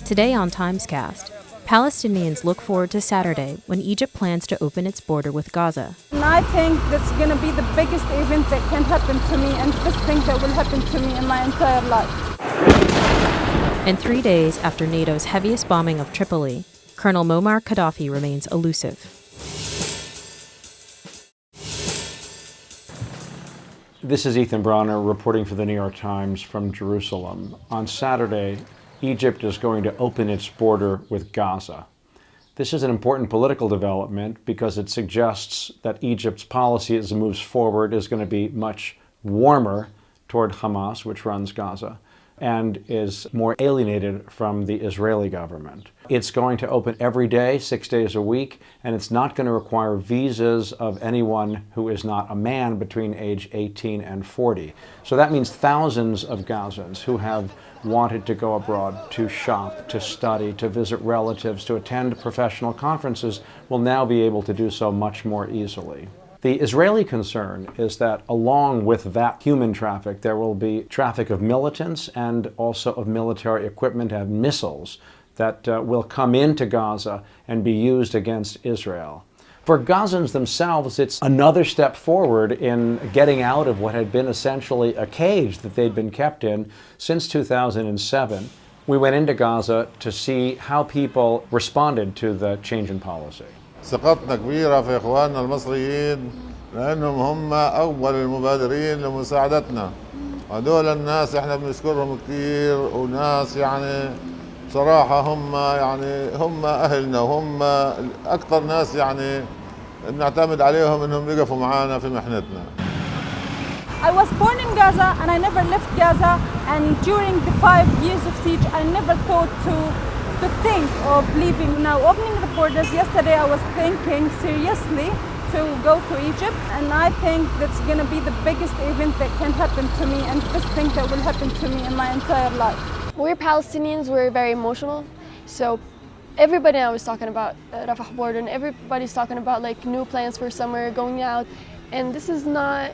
Today on TimesCast, Palestinians look forward to Saturday when Egypt plans to open its border with Gaza. And I think that's going to be the biggest event that can happen to me and the best thing that will happen to me in my entire life. And 3 days after NATO's heaviest bombing of Tripoli, Colonel Muammar Gaddafi remains elusive. This is Ethan Bronner reporting for the New York Times from Jerusalem. On Saturday, Egypt is going to open its border with Gaza. This is an important political development because it suggests that Egypt's policy as it moves forward is going to be much warmer toward Hamas, which runs Gaza, and is more alienated from the Israeli government. It's going to open every day, 6 days a week, and it's not going to require visas of anyone who is not a man between age 18 and 40. So that means thousands of Gazans who have wanted to go abroad to shop, to study, to visit relatives, to attend professional conferences will now be able to do so much more easily. The Israeli concern is that along with that human traffic, there will be traffic of militants and also of military equipment and missiles that will come into Gaza and be used against Israel. For Gazans themselves, it's another step forward in getting out of what had been essentially a cage that they'd been kept in since 2007. We went into Gaza to see how people responded to the change in policy. ثقتنا كبيرة في إخواننا المصريين لأنهم هم أول المبادرين لمساعدتنا. هذول الناس إحنا بنشكرهم كثير وناس يعني بصراحة هم أهلنا وهم أكثر ناس يعني بنعتمد عليهم إنهم يقفوا معنا في محنتنا. I was born in Gaza and I never left Gaza, and during the 5 years of siege I never thought to think of leaving. Now opening the borders, yesterday I was thinking seriously to go to Egypt, and I think that's going to be the biggest event that can happen to me and the best thing that will happen to me in my entire life. We're Palestinians, we're very emotional, so everybody now is talking about Rafah border, and everybody's talking about like new plans for summer, going out, and this is not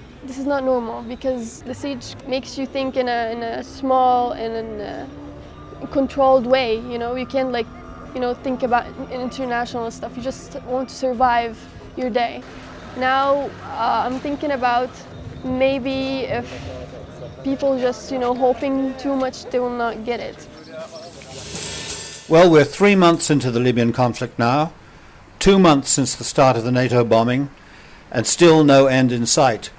normal because the siege makes you think in a small and in a controlled way. You know, you can't think about international stuff. You just want to survive your day. Now I'm thinking about maybe if people just hoping too much, they will not get it. Well, we're 3 months into the Libyan conflict now, 2 months since the start of the NATO bombing, and still no end in sight.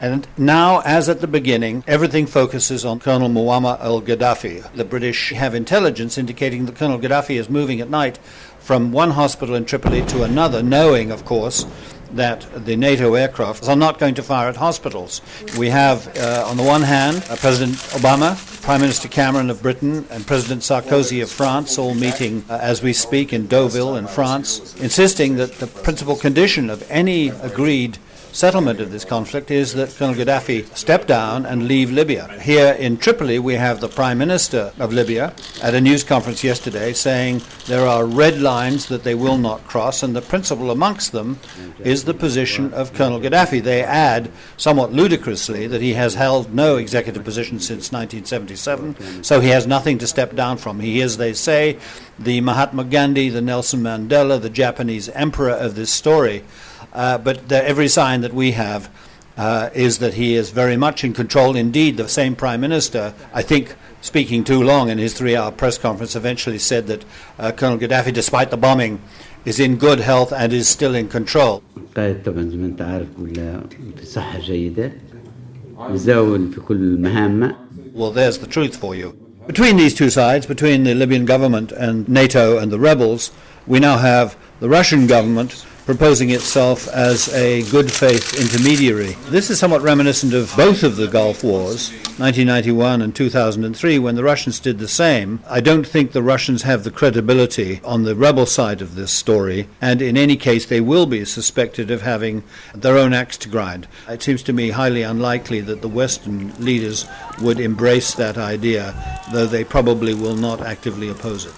And now, as at the beginning, everything focuses on Colonel Muammar el-Qaddafi. The British have intelligence indicating that Colonel Gaddafi is moving at night from one hospital in Tripoli to another, knowing, of course, that the NATO aircraft are not going to fire at hospitals. We have, on the one hand, President Obama, Prime Minister Cameron of Britain, and President Sarkozy of France all meeting as we speak in Deauville in France, insisting that the principal condition of any agreed settlement of this conflict is that Colonel Gaddafi step down and leave Libya. Here in Tripoli, we have the Prime Minister of Libya at a news conference yesterday saying there are red lines that they will not cross, and the principal amongst them is the position of Colonel Gaddafi. They add, somewhat ludicrously, that he has held no executive position since 1977, so he has nothing to step down from. He is, they say, the Mahatma Gandhi, the Nelson Mandela, the Japanese emperor of this story. But every sign that we have is that he is very much in control. Indeed, the same Prime Minister, I think, speaking too long in his 3-hour press conference, eventually said that Colonel Gaddafi, despite the bombing, is in good health and is still in control. Well, there's the truth for you. Between these two sides, between the Libyan government and NATO and the rebels, we now have the Russian government proposing itself as a good faith intermediary. This is somewhat reminiscent of both of the Gulf Wars, 1991 and 2003, when the Russians did the same. I don't think the Russians have the credibility on the rebel side of this story, and in any case they will be suspected of having their own axe to grind. It seems to me highly unlikely that the Western leaders would embrace that idea, though they probably will not actively oppose it.